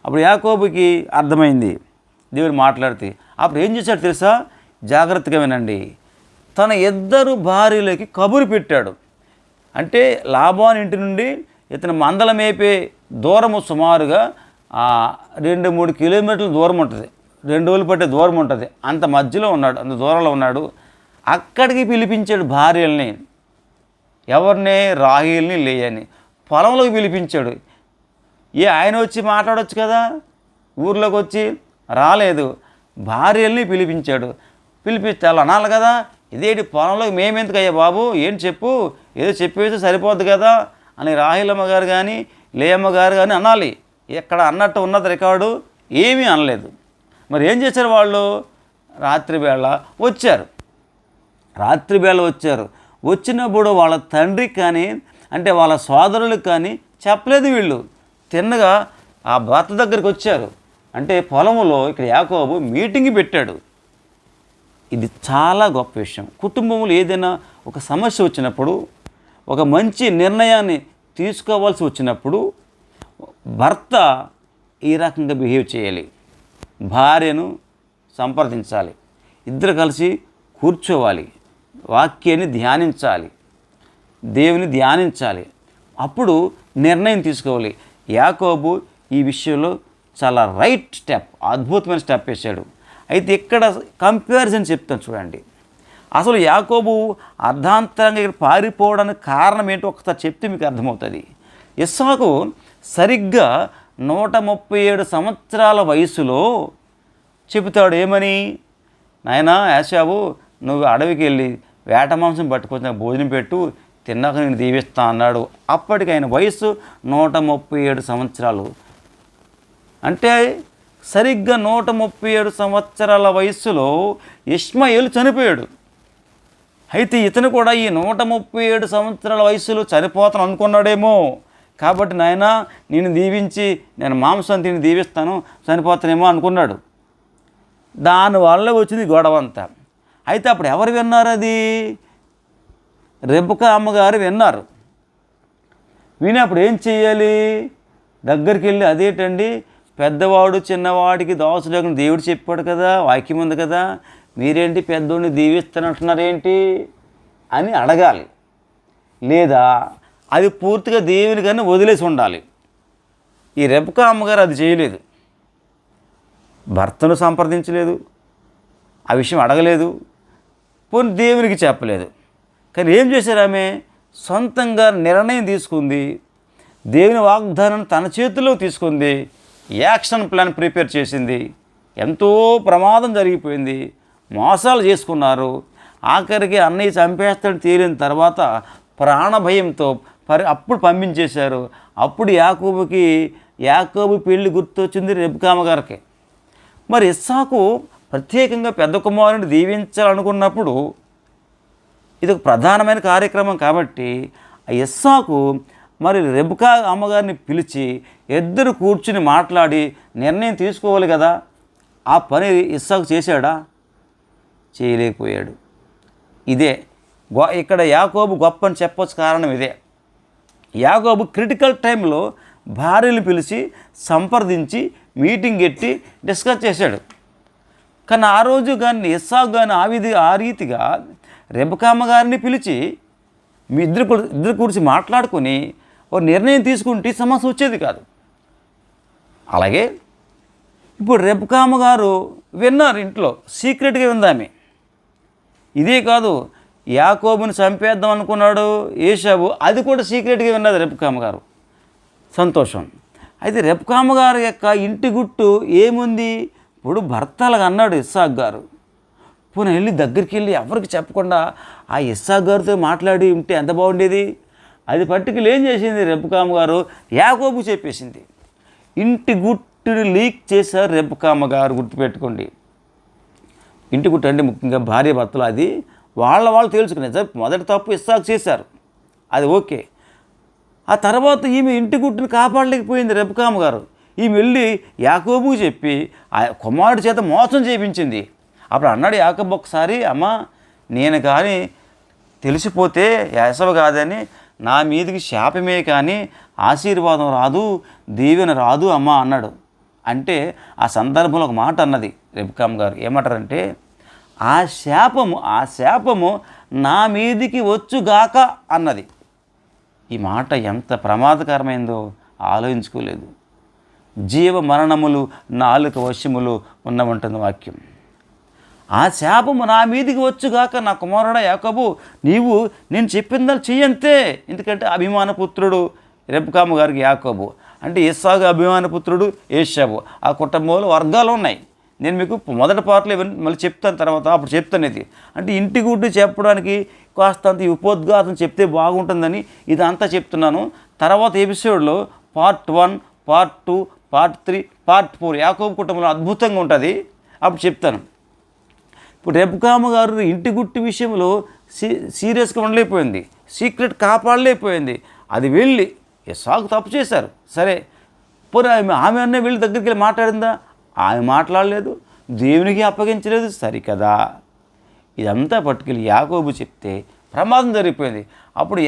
అప్పుడు యాకోబుకి అర్థమైంది దేవుడు మాట్లాడితే. అప్పుడు ఏం చేశాడు తెలుసా? జాగ్రత్తగా వినండి. తన 2 భార్యలకి కబురు పెట్టాడు. అంటే లాబాను ఇంటి నుండి ఇతను మందల మేపే దూరము సుమారుగా 2-3 కిలోమీటర్ల దూరం ఉంటుంది, 2 రోజులు పట్టే దూరం ఉంటుంది. అంత మధ్యలో ఉన్నాడు, అంత దూరంలో ఉన్నాడు. అక్కడికి పిలిపించాడు భార్యల్ని. ఎవరిని? రాహేలుని, లేయాని పొలంలోకి పిలిపించాడు. ఆయన వచ్చి మాట్లాడవచ్చు కదా, ఊర్లోకి వచ్చి రాలేదు. భార్యల్ని పిలిపించాడు. పిలిపిస్తే వాళ్ళు అనాలి కదా, ఇదేంటి పొలంలోకి మేమెందుకు అయ్యా బాబు, ఏంటి చెప్పు, ఏదో చెప్పేస్తే సరిపోద్ది కదా అని రాహేలమ్మ గారు కానీ లేయమ్మ గారు కానీ అనాలి. ఎక్కడ అన్నట్టు ఉన్నది రికార్డు, ఏమీ అనలేదు. మరి ఏం చేశారు వాళ్ళు? రాత్రి వేళ వచ్చారు. వచ్చినప్పుడు వాళ్ళ తండ్రికి కానీ, అంటే వాళ్ళ సోదరులకు కానీ చెప్పలేదు. వీళ్ళు తిన్నగా ఆ భర్త దగ్గరికి వచ్చారు. అంటే పొలంలో ఇక్కడ యాకోబు మీటింగ్ పెట్టాడు. ఇది చాలా గొప్ప విషయం. కుటుంబంలో ఏదైనా ఒక సమస్య వచ్చినప్పుడు, ఒక మంచి నిర్ణయాన్ని తీసుకోవాల్సి వచ్చినప్పుడు భర్త ఈ రకంగా బిహేవ్ చేయాలి. భార్యను సంప్రదించాలి, ఇద్దరు కలిసి కూర్చోవాలి, వాక్యాన్ని ధ్యానించాలి, దేవుని ధ్యానించాలి, అప్పుడు నిర్ణయం తీసుకోవాలి. యాకోబు ఈ విషయంలో చాలా రైట్ స్టెప్, అద్భుతమైన స్టెప్ వేశాడు. అయితే ఇక్కడ కంపారిజన్ చెప్తాను చూడండి. అసలు యాకోబు అర్ధాంతరంగా ఇక్కడ పారిపోవడానికి కారణం ఏంటో ఒకసారి చెప్తే మీకు అర్థమవుతుంది. ఇస్సాకు సరిగ్గా 137 సంవత్సరాల వయసులో చెబుతాడు ఏమని, నాయనా యాశావు, నువ్వు అడవికి వెళ్ళి వేట మాంసం పట్టుకొచ్చి నాకు భోజనం పెట్టు, తిన్నాక నేను దీవిస్తా అన్నాడు. అప్పటికి ఆయన వయసు 137 సంవత్సరాలు. అంటే సరిగ్గా 137 సంవత్సరాల వయస్సులో ఇష్మాయేలు చనిపోయాడు. అయితే ఇతను కూడా ఈ 137 సంవత్సరాల వయసులో చనిపోతాను అనుకున్నాడేమో. కాబట్టి నాయన నేను దీవించి, నేను మాంసం తిని దీవిస్తాను, చనిపోతానేమో అనుకున్నాడు. దానివల్ల వచ్చింది గొడవ అంతా. అయితే అప్పుడు ఎవరు విన్నారు? అది రెబెకా అమ్మగారు విన్నారు. వినప్పుడు ఏం చెయ్యాలి? దగ్గరికి వెళ్ళి, అదేంటండి పెద్దవాడు చిన్నవాడికి దోసలేకుండా దేవుడు చెప్పాడు కదా, వాక్యం ఉంది కదా, మీరేంటి పెద్దోడిని దీవిస్తానంటున్నారేంటి అని అడగాలి. లేదా అది పూర్తిగా దేవుని కానీ వదిలేసి ఉండాలి. ఈ రెబెకా అమ్మగారు అది చేయలేదు. భర్తను సంప్రదించలేదు, ఆ విషయం అడగలేదు, పోనీ దేవునికి చెప్పలేదు. కానీ ఏం చేశారు? ఆమె సొంతంగా నిర్ణయం తీసుకుంది. దేవుని వాగ్దానం తన చేతుల్లో తీసుకుంది. యాక్షన్ ప్లాన్ ప్రిపేర్ చేసింది. ఎంతో ప్రమాదం జరిగిపోయింది, మోసాలు చేసుకున్నారు. ఆఖరికి అన్నయ్య చంపేస్తాడు తేలిన తర్వాత ప్రాణభయంతో అప్పుడు పంపించేశారు. అప్పుడు యాకోబు పెళ్లి గుర్తొచ్చింది రెబెకా అమ్మగారికి. మరి ఇస్సాకు ప్రత్యేకంగా పెద్ద కుమారుని దీవించాలనుకున్నప్పుడు ఇది ఒక ప్రధానమైన కార్యక్రమం కాబట్టి ఆ ఇస్సాకు మరి రెబెకా అమ్మగారిని పిలిచి ఇద్దరు కూర్చుని మాట్లాడి నిర్ణయం తీసుకోవాలి కదా. ఆ పని ఇస్సాకు చేశాడా? చేయలేకపోయాడు. ఇదే ఇక్కడ యాకోబు గొప్ప అని చెప్పవచ్చు. కారణం ఇదే. యాకోబు క్రిటికల్ టైంలో భార్యను పిలిచి సంప్రదించి మీటింగ్ పెట్టి డిస్కస్ చేశాడు. కానీ ఆ రోజు కానీ ఇస్సాకు కానీ ఆ రీతిగా రెబెకా అమ్మగారిని పిలిచి మీ ఇద్దరు కూర్చి మాట్లాడుకొని ఓ నిర్ణయం తీసుకుంటే సమస్య వచ్చేది కాదు. అలాగే ఇప్పుడు రెబ్కామ గారు విన్నారు, ఇంట్లో సీక్రెట్గా విందామె. ఇదే కాదు, యాకోబుని చంపేద్దాం అనుకున్నాడు ఏశావు, అది కూడా సీక్రెట్గా విన్నది రెబ్కామ గారు. సంతోషం. అయితే రెబ్కామ గారి యొక్క ఇంటి గుట్టు ఏముంది? ఇప్పుడు భర్తలకు అన్నాడు ఇస్సాకు గారు, పోనీ వెళ్ళి దగ్గరికి వెళ్ళి ఎవరికి చెప్పకుండా ఆ ఇస్సాకు గారితో మాట్లాడి ఉంటే ఎంత బాగుండేది. అది పట్టుకులు ఏం చేసింది రెబ్కామ గారు? యాకోబు చెప్పేసింది. ఇంటి గుట్టుని లీక్ చేశారు రెబ్కామ గారు. గుర్తుపెట్టుకోండి, ఇంటి గుట్టు అంటే ముఖ్యంగా భార్య భర్తలు, అది వాళ్ళు తెలుసుకునేది. మొదటి తప్పు ఇస్సాకు చేశారు, అది ఓకే. ఆ తర్వాత ఈమె ఇంటి గుట్టుని కాపాడలేకపోయింది రెబ్కామ గారు. ఈమె వెళ్ళి యాకోబుకు చెప్పి ఆ కుమారుడి చేత మోసం చేయించింది. అప్పుడు అన్నాడు యాకోబు ఒకసారి, అమ్మ నేను కానీ తెలిసిపోతే ఏసావు కాదని నా మీదికి శాపమే కానీ ఆశీర్వాదం రాదు, దీవెన రాదు అమ్మ అన్నాడు. అంటే ఆ సందర్భంలో ఒక మాట అన్నది రెబ్కామ గారు. ఏమంటారంటే, ఆ శాపము నా మీదికి వచ్చుగాక అన్నది. ఈ మాట ఎంత ప్రమాదకరమైందో ఆలోచించుకోలేదు. జీవ మరణములు నాలుక వశములు ఉన్నవంటుంది వాక్యం. ఆ శాపము నా మీదికి వచ్చుగాక నా కుమారుడా యాకోబు, నీవు నేను చెప్పిందా చెయ్యంతే. ఎందుకంటే అభిమానపుత్రుడు రెబ్కామ గారికి యాకోబు, అంటే ఇస్సాకు అభిమానపుత్రుడు ఏశావు. ఆ కుటుంబంలో వర్గాలు ఉన్నాయి. నేను మీకు మొదటి పాటలో మళ్ళీ చెప్తాను, తర్వాత అప్పుడు చెప్తాను. ఇది అంటే ఇంటి గుడ్డు చెప్పడానికి కాస్తంత ఉపోద్ఘాతం చెప్తే బాగుంటుందని ఇదంతా చెప్తున్నాను. తర్వాత ఎపిసోడ్లో పార్ట్ 1, పార్ట్ 2, పార్ట్ 3, పార్ట్ 4 యాకోబు కుటుంబంలో అద్భుతంగా ఉంటుంది, అప్పుడు చెప్తాను. ఇప్పుడు రెబ్కామ గారు ఇంటి గుట్టు విషయంలో సీరియస్గా ఉండలేకపోయింది, సీక్రెట్ కాపాడలేకపోయింది. అది వెళ్ళి ఇస్సాకు తప్పు చేశారు, సరే పోనీ ఆమె అన్నీ వెళ్ళి దగ్గరికి వెళ్ళి మాట్లాడిందా? ఆమె మాట్లాడలేదు, దేవునికి అప్పగించలేదు, సరికదా. ఇదంతా పట్టుకెళ్ళి యాకోబు చెప్తే ప్రమాదం జరిగిపోయింది. అప్పుడు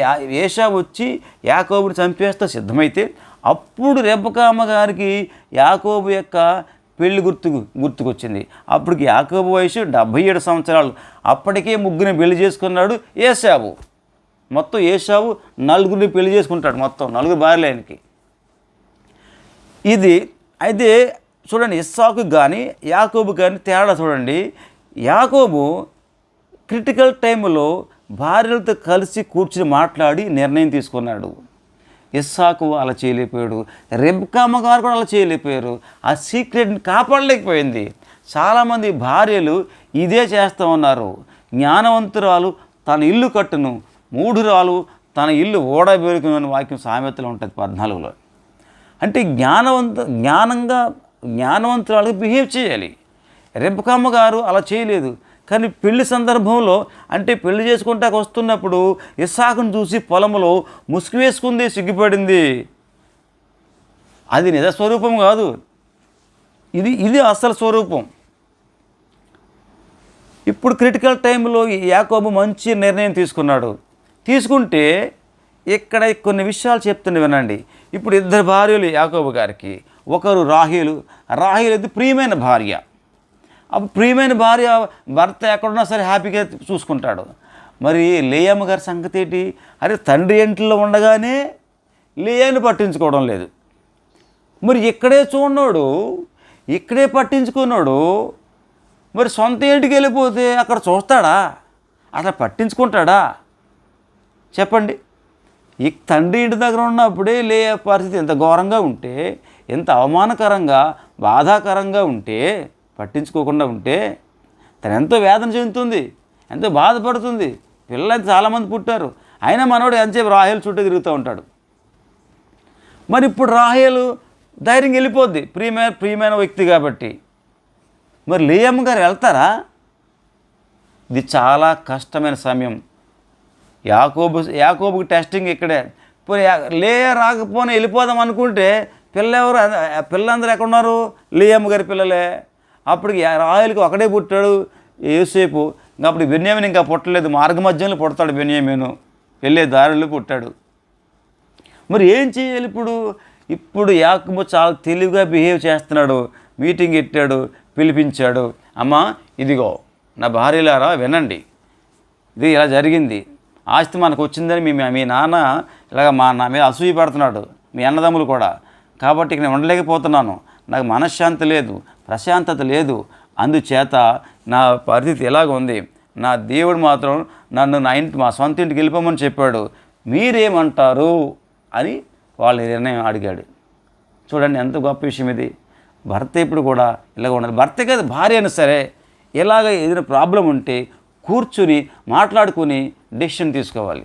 ఏశావు వచ్చి యాకోబుని చంపేస్తే సిద్ధమైతే అప్పుడు రెబ్కామ గారికి యాకోబు యొక్క పెళ్లి గుర్తుకొచ్చింది. అప్పటికి యాకోబు వయసు 77 సంవత్సరాలు. అప్పటికే 3 పెళ్లి చేసుకున్నాడు ఏశావు. మొత్తం ఏశావు 4 పెళ్లి చేసుకుంటాడు, మొత్తం 4 భార్యలు ఆయనకి. ఇది అయితే చూడండి, ఇస్సాకు కానీ యాకోబు కానీ తేడా చూడండి. యాకోబు క్రిటికల్ టైంలో భార్యలతో కలిసి కూర్చుని మాట్లాడి నిర్ణయం తీసుకున్నాడు. ఇస్సాకు అలా చేయలేకపోయాడు, రెబ్కామ గారు కూడా అలా చేయలేకపోయారు. ఆ సీక్రెట్ని కాపాడలేకపోయింది. చాలామంది భార్యలు ఇదే చేస్తూ ఉన్నారు. జ్ఞానవంతురాలు తన ఇల్లు కట్టును, మూఢురాలు తన ఇల్లు ఓడబెరుకును వాక్యం సామెతలో ఉంటుంది 14లో. అంటే జ్ఞానవంతురాలకు బిహేవ్ చేయాలి. రెబ్కామ గారు అలా చేయలేదు. కానీ పెళ్లి సందర్భంలో, అంటే పెళ్లి చేసుకుంటాకు వస్తున్నప్పుడు ఇస్సాకును చూసి పొలంలో ముసుగు వేసుకుంది, సిగ్గుపడింది. అది నిజ స్వరూపం కాదు, ఇది అసలు స్వరూపం. ఇప్పుడు క్రిటికల్ టైంలో యాకోబు మంచి నిర్ణయం తీసుకుంటే ఇక్కడ కొన్ని విషయాలు చెప్తుంది వినండి. ఇప్పుడు 2 భార్యలు యాకోబు గారికి. ఒకరు రాహేలు అయితే ప్రియమైన భార్య. అప్పుడు ప్రియమైన భార్య భర్త ఎక్కడున్నా సరే హ్యాపీగా చూసుకుంటాడు. మరి లేయమ్మ గారి సంగతి ఏంటి? అరే తండ్రి ఇంట్లో ఉండగానే లేయని పట్టించుకోవడం లేదు. మరి ఇక్కడే చూడనోడు, ఇక్కడే పట్టించుకున్నాడు, మరి సొంత ఇంటికి వెళ్ళిపోతే అక్కడ చూస్తాడా? అట్లా పట్టించుకుంటాడా? చెప్పండి. ఈ తండ్రి ఇంటి దగ్గర ఉన్నప్పుడే లేయ పరిస్థితి ఎంత ఘోరంగా ఉంటే, ఎంత అవమానకరంగా బాధాకరంగా ఉంటే, పట్టించుకోకుండా ఉంటే తను ఎంతో వేదన చెందుతుంది, ఎంతో బాధపడుతుంది. పిల్లలు చాలామంది పుట్టారు, అయినా మనోడు ఎంతసేపు రాహేలు చుట్టూ తిరుగుతూ ఉంటాడు. మరి ఇప్పుడు రాహేలు ధైర్యంగా వెళ్ళిపోద్ది, ప్రియమైన వ్యక్తి కాబట్టి. మరి లేయమ్మ గారు వెళ్తారా? ఇది చాలా కష్టమైన సమయం. యాకోబుకి టెస్టింగ్ ఇక్కడే. పోనీ లేయ రాకపోయినా వెళ్ళిపోదాం అనుకుంటే పిల్లలందరూ ఎక్కడున్నారు? లేయమ్మ గారి పిల్లలే. అప్పటికి రాహేలుకి ఒకడే పుట్టాడు యోసేపు. ఇంకా అప్పుడు బెన్యామీను ఇంకా పుట్టలేదు, మార్గ మధ్యంలో పుడతాడు బెన్యామీను, వెళ్ళే దారిలో పుట్టాడు. మరి ఏం చేయాలి ఇప్పుడు యాకోబు చాలా తెలివిగా బిహేవ్ చేస్తున్నాడు. మీటింగ్ పెట్టాడు, పిలిపించాడు. అమ్మా ఇదిగో నా భార్యలారా వినండి, ఇది ఇలా జరిగింది, ఆస్తి మనకు వచ్చిందని మీ నాన్న ఇలాగ నా మీద అసూయ పడుతున్నాడు, మీ అన్నదమ్ములు కూడా. కాబట్టి ఇక్కడ నేను ఉండలేకపోతున్నాను, నాకు మనశ్శాంతి లేదు, ప్రశాంతత లేదు. అందుచేత నా పరిస్థితి ఎలాగ ఉంది, నా దేవుడు మాత్రం నన్ను మా సొంత ఇంటికి వెళ్ళిపోమని చెప్పాడు, మీరేమంటారు అని వాళ్ళ నిర్ణయం అడిగాడు. చూడండి ఎంత గొప్ప విషయం ఇది. భర్త ఇప్పుడు కూడా ఇలాగ ఉండాలి. భర్త కాదు, భార్య అయినా సరే ఇలాగ ఏదైనా ప్రాబ్లం ఉంటే కూర్చుని మాట్లాడుకుని డెసిషన్ తీసుకోవాలి.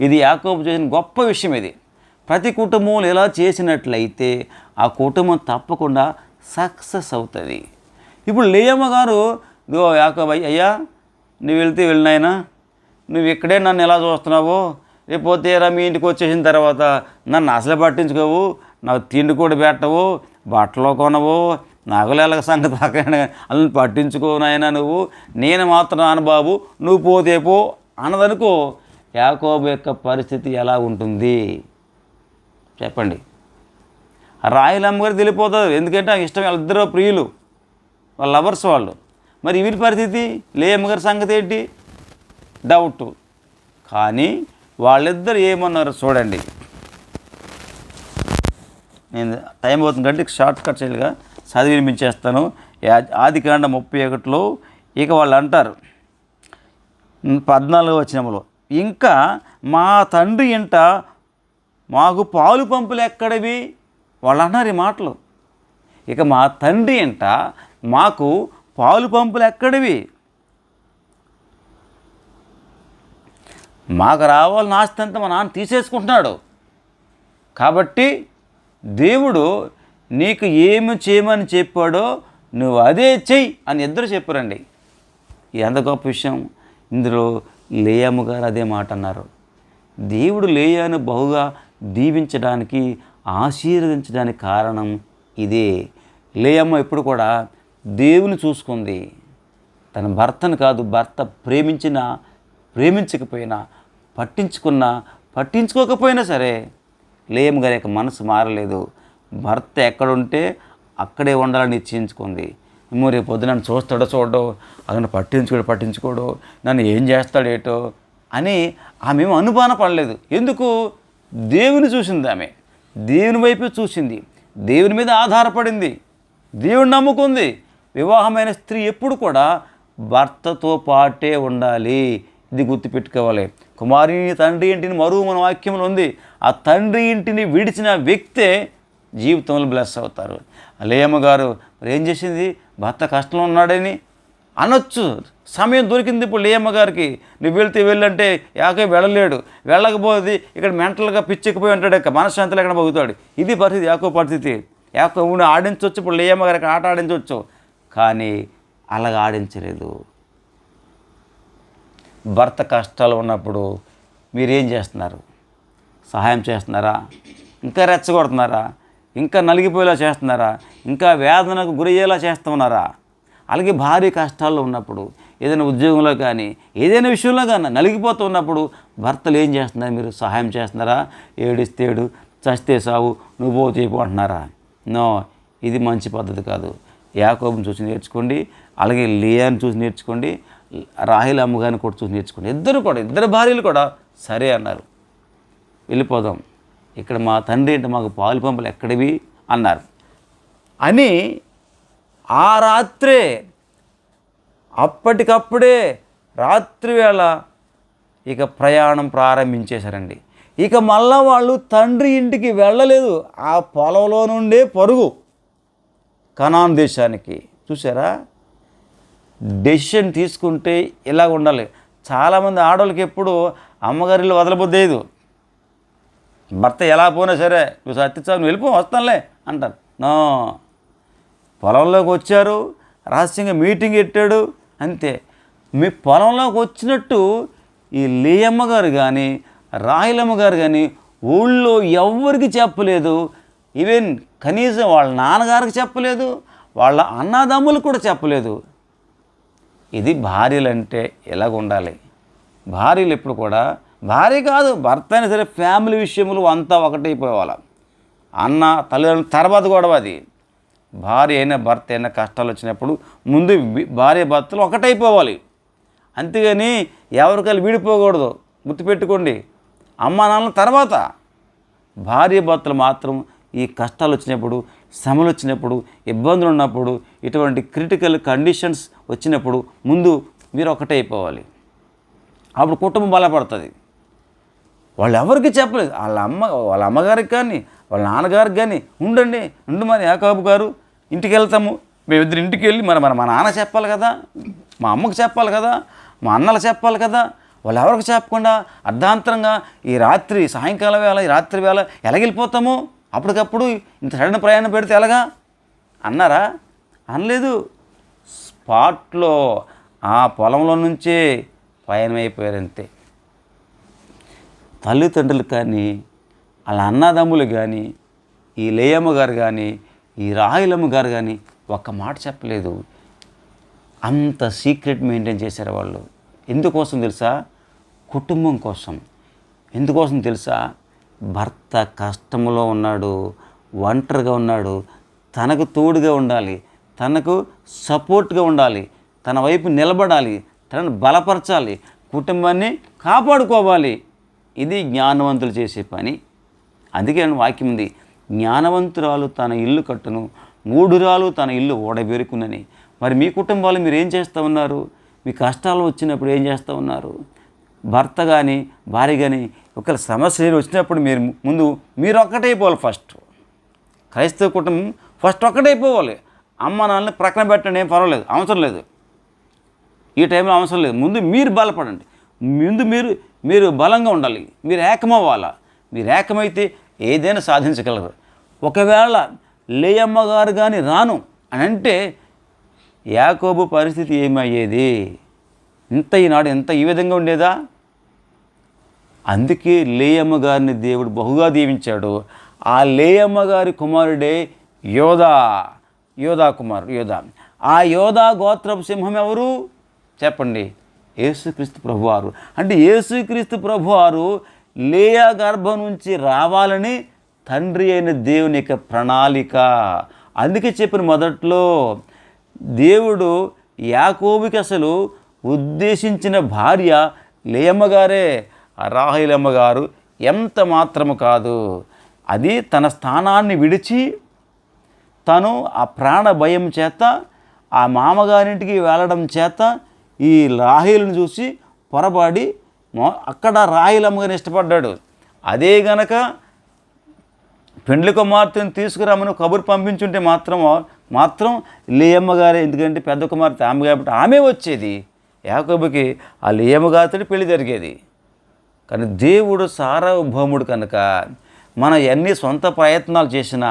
ఇది యాకోబు చేసిన గొప్ప విషయం. ఇది ప్రతి కుటుంబంలో ఇలా చేసినట్లయితే ఆ కుటుంబం తప్పకుండా సక్సెస్ అవుతుంది. ఇప్పుడు లేయమ్మ గారు యాకోబు, అయ్యా నువ్వు వెళ్తే వెళ్ళినాయనా, నువ్వు ఇక్కడే నన్ను ఎలా చూస్తున్నావో, రేపోతే మీ ఇంటికి వచ్చేసిన తర్వాత నన్ను అసలు పట్టించుకోవు, నాకు తిండి కూడా పెట్టవు, బట్టలు కొనవు, నగలు ఎలాగ సంగతి పక్కన అలా పట్టించుకోనాయనా నువ్వు, నేను మాత్రం నాన్న బాబు నువ్వు పోతే పో అన్నదనుకో, యాకోబు యొక్క పరిస్థితి ఎలా ఉంటుంది చెప్పండి. రాయలమ్మ గారు తెలిపోతుంది, ఎందుకంటే నాకు ఇష్టం, వాళ్ళిద్దరూ ప్రియులు, వాళ్ళ లవర్స్ వాళ్ళు. మరి వీరి పరిస్థితి, లేయమ్మ గారి సంగతి ఏంటి, డౌట్. కానీ వాళ్ళిద్దరు ఏమన్నారు చూడండి. నేను టైం అవుతుంది కాబట్టి షార్ట్ కట్ చేయగా చదివి వినిపించేస్తాను. ఆదికాండం 31లో ఇక వాళ్ళు అంటారు 14వ వచనంలో, ఇంకా మా తండ్రి ఇంట మాకు పాలు పంపులు ఎక్కడవి, వాళ్ళు అన్నారు ఈ మాటలు. ఇక మా తండ్రి ఇంట మాకు పాలు పంపులు ఎక్కడివి, మాకు రావాలని ఆస్తి అంతా మా నాన్న తీసేసుకుంటున్నాడు, కాబట్టి దేవుడు నీకు ఏమి చేయమని చెప్పాడో నువ్వు అదే చెయ్యి అని ఇద్దరు చెప్పారండి. ఎంత గొప్ప విషయం. ఇందులో లేయమ్మ గారు అదే మాట అన్నారు. దేవుడు లేయాను బహుగా దీవించడానికి, ఆశీర్వదించడానికి కారణం ఇదే. లేయమ్మ ఎప్పుడు కూడా దేవుని చూసుకుంది, తన భర్తను కాదు. భర్త ప్రేమించినా ప్రేమించకపోయినా, పట్టించుకున్నా పట్టించుకోకపోయినా సరే లేయమ్మ గారి యొక్క మనసు మారలేదు. భర్త ఎక్కడుంటే అక్కడే ఉండాలని నిశ్చయించుకుంది. ఏమో రేపు పొద్దున నన్ను చూస్తాడో చూడో, అతను పట్టించుకోడు, నన్ను ఏం చేస్తాడేటో అని ఆమె ఏమో అనుమాన పడలేదు. ఎందుకు? దేవుని చూసింది. ఆమె దేవుని వైపు చూసింది, దేవుని మీద ఆధారపడింది, దేవుని నమ్ముకుంది. వివాహమైన స్త్రీ ఎప్పుడు కూడా భర్తతో పాటే ఉండాలి. ఇది గుర్తుపెట్టుకోవాలి. కుమారుని తండ్రి ఇంటిని మరువు మన వాక్యంలో ఉంది. ఆ తండ్రి ఇంటిని విడిచిన వ్యక్తే జీవితంలో బ్లెస్ అవుతారు. లేయమ్మ గారు మరి ఏం చేసింది, భర్త కష్టంలో ఉన్నాడని అనొచ్చు, సమయం దొరికింది ఇప్పుడు లేయమ్మ గారికి. నువ్వు వెళ్తే వెళ్ళంటే యాకోబు వెళ్ళలేడు, వెళ్ళకపోతే ఇక్కడ మెంటల్గా పిచ్చెక్కిపోయి ఉంటాడు, మనశ్శాంతిలో ఎక్కడ పోగుతాడు. ఇది పరిస్థితి, యాకోబు పరిస్థితి. యాకోబుని ఆడించవచ్చు, ఇప్పుడు లేయమ్మ గారికి ఆట ఆడించవచ్చు, కానీ అలాగ ఆడించలేదు. భర్త కష్టాలు ఉన్నప్పుడు మీరేం చేస్తున్నారు? సహాయం చేస్తున్నారా? ఇంకా రెచ్చగొడుతున్నారా? ఇంకా నలిగిపోయేలా చేస్తున్నారా? ఇంకా వేదనకు గురయ్యేలా చేస్తున్నారా? అలాగే భారీ కష్టాల్లో ఉన్నప్పుడు, ఏదైనా ఉద్యోగంలో కానీ ఏదైనా విషయంలో కానీ నలిగిపోతూ ఉన్నప్పుడు భర్తలు ఏం చేస్తున్నారు? మీరు సహాయం చేస్తున్నారా? ఏడిస్తేడు, చస్తే సావు, నువ్వు పోతే అంటున్నారా? నో, ఇది మంచి పద్ధతి కాదు. యాకోబుని చూసి నేర్చుకోండి, అలాగే లేయాని చూసి నేర్చుకోండి, రాహేలు అమ్మగారిని కూడా చూసి నేర్చుకోండి. ఇద్దరు భార్యలు కూడా సరే అన్నారు, వెళ్ళిపోదాం, ఇక్కడ మా తండ్రి అంటే మాకు పాలు పంపులు ఎక్కడివి అన్నారు అని ఆ రాత్రే అప్పటికప్పుడే రాత్రి వేళ ఇక ప్రయాణం ప్రారంభించేశారండి. ఇక మళ్ళా వాళ్ళు తండ్రి ఇంటికి వెళ్ళలేదు, ఆ పొలంలో నుండే పరుగు కనాన్ దేశానికి. చూసారా, డెసిషన్ తీసుకుంటే ఇలాగ ఉండాలి. చాలామంది ఆడవాళ్ళకి ఎప్పుడు అమ్మగారిలో వదలబుద్దేదు. భర్త ఎలా పోయినా సరే నువ్వు సత్తిచావు, నువ్వు వెళ్ళిపో, వస్తానులే అంటారు. నో, పొలంలోకి వచ్చారు, రహస్యంగా మీటింగ్ పెట్టాడు, అంతే. మీ పొలంలోకి వచ్చినట్టు ఈ లేయమ్మ గారు కానీ రాహేలమ్మ గారు కానీ ఊళ్ళో ఎవ్వరికి చెప్పలేదు. ఈవెన్ కనీసం వాళ్ళ నాన్నగారికి చెప్పలేదు, వాళ్ళ అన్నదమ్ములకు కూడా చెప్పలేదు. ఇది భార్యలు అంటే ఎలాగ ఉండాలి. భార్యలు ఎప్పుడు కూడా, భార్య కాదు భర్త అయినా సరే, ఫ్యామిలీ విషయంలో అంతా ఒకటైపోవాలి. అన్న తల్లిదండ్రుల తర్వాత గొడవ అది. భార్య అయినా భర్త అయినా కష్టాలు వచ్చినప్పుడు ముందు భార్య భర్తలు ఒకటైపోవాలి, అంతేగాని ఎవరికైనా విడిపోకూడదు. గుర్తుపెట్టుకోండి, అమ్మ నాన్నల తర్వాత భార్య భర్తలు మాత్రం ఈ కష్టాలు వచ్చినప్పుడు శ్రమలు వచ్చినప్పుడు, ఇబ్బందులు ఉన్నప్పుడు, ఇటువంటి క్రిటికల్ కండిషన్స్ వచ్చినప్పుడు ముందు మీరు ఒకటే అయిపోవాలి. అప్పుడు కుటుంబం బలపడుతుంది. వాళ్ళు ఎవరికి చెప్పలేదు. వాళ్ళ అమ్మగారికి కానీ వాళ్ళ నాన్నగారికి కానీ ఉండు మరి యాకోబు గారు ఇంటికి వెళ్తాము, మేమిద్దరు ఇంటికి వెళ్ళి మా నాన్న చెప్పాలి కదా, మా అమ్మకు చెప్పాలి కదా, మా అన్నలు చెప్పాలి కదా. వాళ్ళు ఎవరికి చెప్పకుండా అర్ధాంతరంగా ఈ రాత్రి సాయంకాలం వేళ ఈ రాత్రి వేళ ఎలాగెళ్ళిపోతాము, అప్పటికప్పుడు ఇంత సడన్ ప్రయాణం పెడితే ఎలాగా అన్నారా? అనలేదు. స్పాట్లో ఆ పొలంలో నుంచే పయనమైపోయారు అంతే. తల్లిదండ్రులు కానీ వాళ్ళ అన్నదమ్ములు కానీ ఈ లేయమ్మ గారు కానీ ఈ రాహిలమ్మ గారు కానీ ఒక్క మాట చెప్పలేదు. అంత సీక్రెట్ మెయింటైన్ చేశారు వాళ్ళు. ఎందుకోసం తెలుసా? కుటుంబం కోసం. ఎందుకోసం తెలుసా? భర్త కష్టంలో ఉన్నాడు, ఒంటరిగా ఉన్నాడు, తనకు తోడుగా ఉండాలి, తనకు సపోర్ట్గా ఉండాలి, తన వైపు నిలబడాలి, తనను బలపరచాలి, కుటుంబాన్ని కాపాడుకోవాలి. ఇది జ్ఞానవంతులు చేసే పని. అందుకే వాక్యం ఉంది, జ్ఞానవంతురాలు తన ఇల్లు కట్టును, మూఢురాలు తన ఇల్లు ఓడబెరుకునని. మరి మీ కుటుంబాలు మీరు ఏం చేస్తూ ఉన్నారు? మీ కష్టాలు వచ్చినప్పుడు ఏం చేస్తూ ఉన్నారు? భర్త కానీ భార్య కానీ ఒకవేళ సమస్యలు వచ్చినప్పుడు మీరు ఒక్కటైపోవాలి. ఫస్ట్ క్రైస్తవ కుటుంబం ఫస్ట్ ఒక్కటైపోవాలి. అమ్మ నాన్నని ప్రక్కన పెట్టండి, ఏం పర్వాలేదు, అవసరం లేదు, ఈ టైంలో అవసరం లేదు. ముందు మీరు బలపడండి, ముందు మీరు బలంగా ఉండాలి, మీరు ఏకమవ్వాలా. మీరు ఏకమైతే ఏదైనా సాధించగలరు. ఒకవేళ లేయమ్మ గారు కానీ రాను అని అంటే యాకోబు పరిస్థితి ఏమయ్యేది? ఈనాడు ఈ విధంగా ఉండేదా? అందుకే లేయమ్మ గారిని దేవుడు బహుగా దీవించాడు. ఆ లేయమ్మ గారి కుమారుడే యోధా కుమారుడు యోధా. ఆ యోధా గోత్రపు సింహం ఎవరు చెప్పండి? యేసుక్రీస్తు ప్రభువారు. అంటే యేసుక్రీస్తు ప్రభువారు లేయా గర్భం నుంచి రావాలని తండ్రి అయిన దేవుని యొక్క ప్రణాళిక. అందుకే చెప్పిన మొదట్లో దేవుడు యాకోబుకి అసలు ఉద్దేశించిన భార్య లేయమ్మ గారే, రాహేలమ్మ గారు ఎంత మాత్రము కాదు. అది తన స్థానాన్ని విడిచి తను ఆ ప్రాణ భయం చేత ఆ మామగారింటికి వెళ్ళడం చేత ఈ రాహేలును చూసి పొరపాడి అక్కడ రాహేలమ్మ గారిని ఇష్టపడ్డాడు. అదే గనక పెండ్లి కుమార్తెను తీసుకురామని కబురు పంపించుంటే మాత్రం లేయమ్మ గారే, ఎందుకంటే పెద్ద కుమార్తె ఆమె కాబట్టి ఆమె వచ్చేది. యాకోబుకి ఆ లేయమ్మ గారితో పెళ్లి జరిగేది. కానీ దేవుడు సార్వభౌముడు కనుక మనం ఎన్ని సొంత ప్రయత్నాలు చేసినా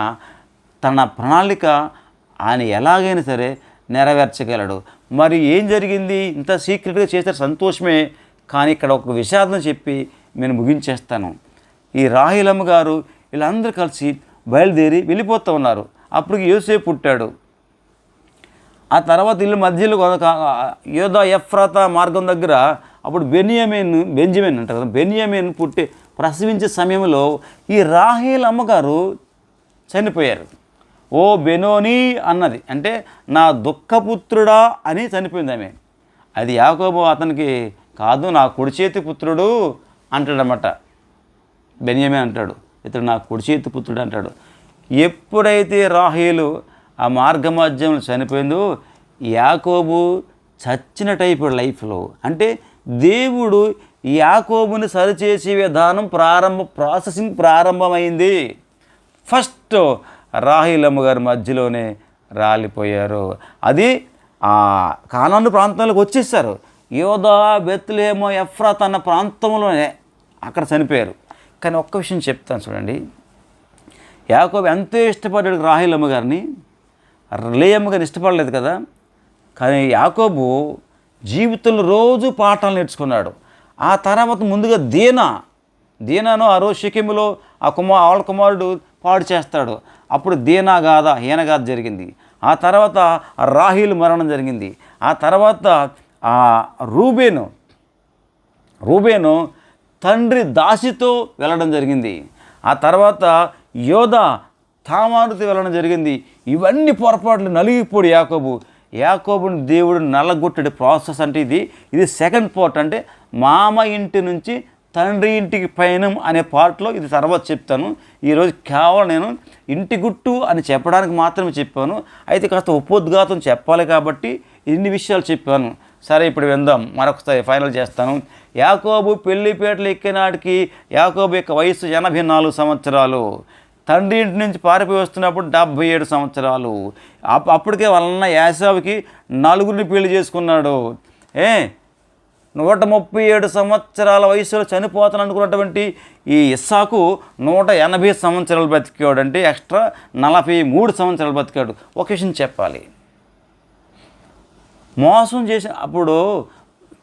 తన ప్రణాళిక ఆయన ఎలాగైనా సరే నెరవేర్చగలడు. మరి ఏం జరిగింది? ఇంత సీక్రెట్గా చేశారు, సంతోషమే. కానీ ఇక్కడ ఒక విషాదం చెప్పి నేను ముగించేస్తాను. ఈ రాహేలమ్మ గారు వీళ్ళందరూ కలిసి బయలుదేరి వెళ్ళిపోతూ ఉన్నారు. అప్పుడు యోసేపు పుట్టాడు. ఆ తర్వాత ఇల్లు మధ్యలో యోధా ఎఫ్రాతా మార్గం దగ్గర అప్పుడు బెంజమిన్ అంటారు కదా, బెన్యామీన్ ప్రసవించే సమయంలో ఈ రాహేల్ అమ్మగారు చనిపోయారు. ఓ బెనోని అన్నది, అంటే నా దుఃఖపుత్రుడా అని చనిపోయింది ఆమె. అది యాకోబు అతనికి కాదు, నా కుడి చేతి పుత్రుడు అంటాడన్నమాట. బెన్యామీన్ అంటాడు, ఇతడు నా కుడి చేతి పుత్రుడు అంటాడు. ఎప్పుడైతే రాహేలు ఆ మార్గమధ్యంలో చనిపోయిందో యాకోబు చచ్చినట్టు లైఫ్లో. అంటే దేవుడు యాకోబుని సరిచేసే విధానం ప్రాసెసింగ్ ప్రారంభమైంది. ఫస్ట్ రాహేలమ్మ గారి మధ్యలోనే రాలిపోయారు. అది ఆ కానాను ప్రాంతంలోకి వచ్చేసారు. యోధా, బెత్లెహేము, ఎఫ్రాతా అన్న ప్రాంతంలోనే అక్కడ చనిపోయారు. కానీ ఒక్క విషయం చెప్తాను చూడండి. యాకోబు ఎంతో ఇష్టపడ్డాడు రాహేలమ్మ గారిని, లేయమ్మ గారిని ఇష్టపడలేదు కదా. కానీ యాకోబు జీవితంలో రోజు పాఠాలు నేర్చుకున్నాడు. ఆ తర్వాత ముందుగా దీనాను ఆ రోజు షెకెములో వాళ్ళ కుమారుడు పాడు చేస్తాడు. అప్పుడు హీనగాథ జరిగింది. ఆ తర్వాత రాహేలు మరణం జరిగింది. ఆ తర్వాత రూబేను తండ్రి దాసితో వెళ్ళడం జరిగింది. ఆ తర్వాత యోధా తామారుతో వెళ్ళడం జరిగింది. ఇవన్నీ పొరపాట్లు నలిగిపోడు యాకోబుని దేవుడు నల్లగొట్టడి ప్రాసెస్. అంటే ఇది సెకండ్ పార్ట్. అంటే మామ ఇంటి నుంచి తండ్రి ఇంటికి పయనం అనే పార్ట్లో ఇది తర్వాత చెప్తాను. ఈరోజు కేవలం నేను ఇంటి గుట్టు అని చెప్పడానికి మాత్రమే చెప్పాను. అయితే కాస్త ఉపోద్ఘాతం చెప్పాలి కాబట్టి ఇన్ని విషయాలు చెప్పాను. సరే, ఇప్పుడు విందాం, మరొకసారి ఫైనల్ చేస్తాను. యాకోబు పెళ్లిపేటలు ఎక్కినాటికి యాకోబు యొక్క వయసు 84 సంవత్సరాలు. తండ్రి ఇంటి నుంచి పారిపోయి వస్తున్నప్పుడు 77 సంవత్సరాలు. అప్పటికే వాళ్ళన్న యాసావుకి 4 పెళ్లి చేసుకున్నాడు. 137 సంవత్సరాల వయసులో చనిపోతాను అనుకున్నటువంటి ఈ ఇస్సాకు 180 సంవత్సరాలు బతికాడు. అంటే ఎక్స్ట్రా 43 సంవత్సరాలు బతికాడు. ఒక విషయం చెప్పాలి, మోసం చేసి అప్పుడు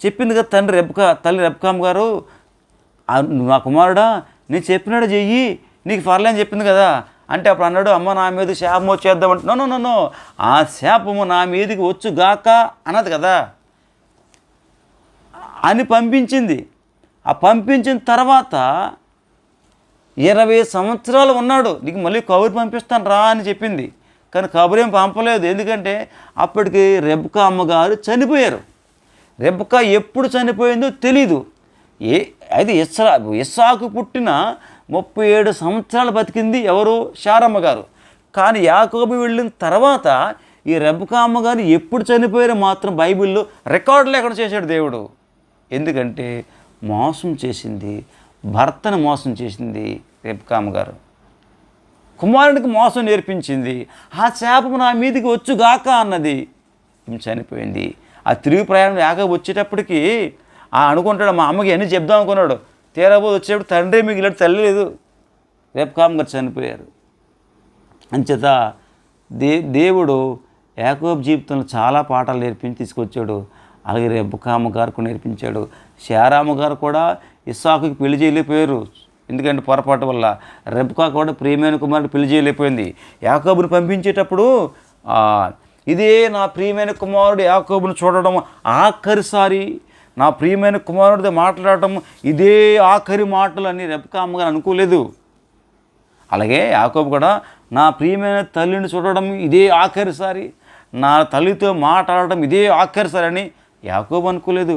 చెప్పింది కదా తల్లి రెబ్కామ్ గారు, నా కుమారుడా నేను చెప్పినాడు చెయ్యి, నీకు పర్లేని చెప్పింది కదా అంటే అప్పుడు అన్నాడు, అమ్మ నా మీద శాపం వచ్చేద్దామంటే నో ఆ శాపము నా మీదకి వచ్చుగాక అన్నది కదా అని పంపించింది. ఆ పంపించిన తర్వాత 20 సంవత్సరాలు ఉన్నాడు, నీకు మళ్ళీ కబురు పంపిస్తాను రా అని చెప్పింది. కానీ కబురేం పంపలేదు. ఎందుకంటే అప్పటికి రెబ్కా అమ్మగారు చనిపోయారు. రెబ్కా ఎప్పుడు చనిపోయిందో తెలీదు. అయితే ఇస్సాకు పుట్టిన 37 సంవత్సరాలు బతికింది ఎవరు? శారమ్మ గారు. కానీ యాకోబు వెళ్ళిన తర్వాత ఈ రెబ్కా అమ్మగారు ఎప్పుడు చనిపోయారో మాత్రం బైబిల్లో రికార్డు లేకుండా చేశాడు దేవుడు. ఎందుకంటే మోసం చేసింది, భర్తను మోసం చేసింది రెబ్కా అమ్మగారు, కుమారుడికి మోసం నేర్పించింది. ఆ శాపము నా మీదికి వచ్చుగాక అన్నది, చనిపోయింది. ఆ తిరిగి ప్రయాణం యాకోబు వచ్చేటప్పటికి అనుకుంటాడు, మా అమ్మకి అన్నీ చెప్దాం అనుకున్నాడు. తీరాబోదు వచ్చేటప్పుడు తండ్రి మిగిలాడు, తల్లి లేదు. రెబ్కా అమ్మగారు చనిపోయారు. అంచేత దేవుడు యాకోబు జీవితంలో చాలా పాఠాలు నేర్పించి తీసుకొచ్చాడు. అలాగే రెబ్కా అమ్మగారికి నేర్పించాడు. శారామ్మ గారు కూడా ఇస్సాకుకి పెళ్లి చేయలేకపోయారు, ఎందుకంటే పొరపాటు వల్ల. రెబ్కా కూడా ప్రియమైన కుమారుడు పెళ్లి చేయలేకపోయింది. యాకోబుని పంపించేటప్పుడు ఇదే నా ప్రియమైన కుమారుడు యాకోబుని చూడడం ఆఖరిసారి, నా ప్రియమైన కుమారుడితో మాట్లాడటం ఇదే ఆఖరి మాటలు అని రెబ్కా అమ్మగారు అనుకోలేదు. అలాగే యాకోబు కూడా నా ప్రియమైన తల్లిని చూడడం ఇదే ఆఖరిసారి, నా తల్లితో మాట్లాడటం ఇదే ఆఖరిసారి అని యాకోబు అనుకోలేదు.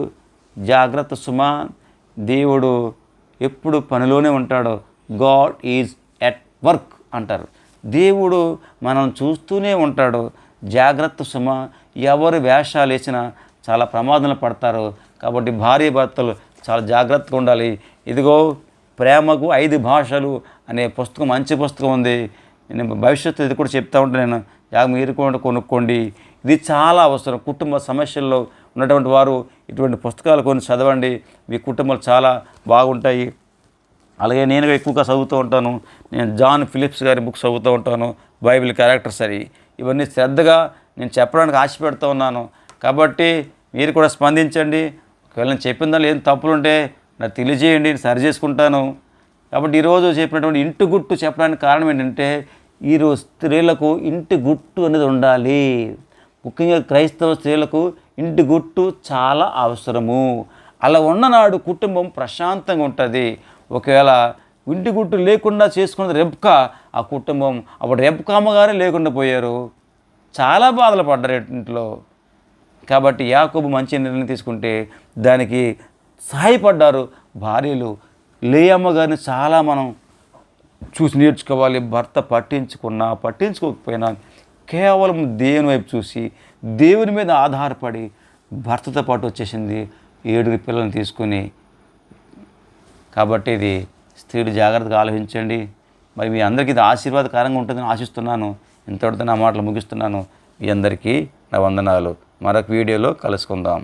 జాగ్రత్త సుమా, దేవుడు ఎప్పుడు పనిలోనే ఉంటాడు. గాడ్ ఈజ్ ఎట్ వర్క్ అంటారు. దేవుడు మనల్ని చూస్తూనే ఉంటాడు. జాగ్రత్త సుమ, ఎవరు వేషాలు వేసినా చాలా ప్రమాదంలో పడతారు. కాబట్టి భార్య భర్తలు చాలా జాగ్రత్తగా ఉండాలి. ఇదిగో ప్రేమకు 5 భాషలు అనే పుస్తకం మంచి పుస్తకం ఉంది. నేను భవిష్యత్తు ఇది కూడా చెప్తా ఉంటాను, నేను మీరు కూడా కొనుక్కోండి. ఇది చాలా అవసరం. కుటుంబ సమస్యల్లో ఉన్నటువంటి వారు ఇటువంటి పుస్తకాలు కొన్ని చదవండి, మీ కుటుంబాలు చాలా బాగుంటాయి. అలాగే నేను ఎక్కువగా చదువుతూ ఉంటాను. నేను జాన్ ఫిలిప్స్ గారి బుక్స్ చదువుతూ ఉంటాను, బైబిల్ క్యారెక్టర్స్ అని. ఇవన్నీ శ్రద్ధగా నేను చెప్పడానికి ఆశపెడుతూ ఉన్నాను. కాబట్టి మీరు కూడా స్పందించండి. ఒకవేళ నేను చెప్పిన దానిలో ఏం తప్పులుంటే నాకు తెలియజేయండి, సరి చేసుకుంటాను. కాబట్టి ఈరోజు చెప్పినటువంటి ఇంటి గుట్టు చెప్పడానికి కారణం ఏంటంటే, ఈరోజు స్త్రీలకు ఇంటి గుట్టు అనేది ఉండాలి. ముఖ్యంగా క్రైస్తవ స్త్రీలకు ఇంటి గుట్టు చాలా అవసరము. అలా ఉన్ననాడు కుటుంబం ప్రశాంతంగా ఉంటుంది. ఒకవేళ ఇంటి గుట్టు లేకుండా చేసుకున్నది రెబ్కా, ఆ కుటుంబం అప్పుడు రెబ్కా అమ్మగారే లేకుండా పోయారు, చాలా బాధలు పడ్డారు ఇంట్లో. కాబట్టి యాకోబు మంచి నిర్ణయం తీసుకుంటే దానికి సహాయపడ్డారు భార్యలు. లేయమ్మ గారిని చాలా మనం చూసి నేర్చుకోవాలి. భర్త పట్టించుకోకపోయినా కేవలం దేవుని వైపు చూసి దేవుని మీద ఆధారపడి భర్తతో పాటు వచ్చేసింది 7 పిల్లల్ని తీసుకొని. కాబట్టి ఇది స్త్రీలు జాగ్రత్తగా ఆలోచించండి. మరి మీ అందరికీ ఇది ఆశీర్వాదకరంగా ఉంటుందని ఆశిస్తున్నాను. ఇంతటితో నా మాటలు ముగిస్తున్నాను. మీ అందరికీ నా వందనాలు. మరొక వీడియోలో కలుసుకుందాం.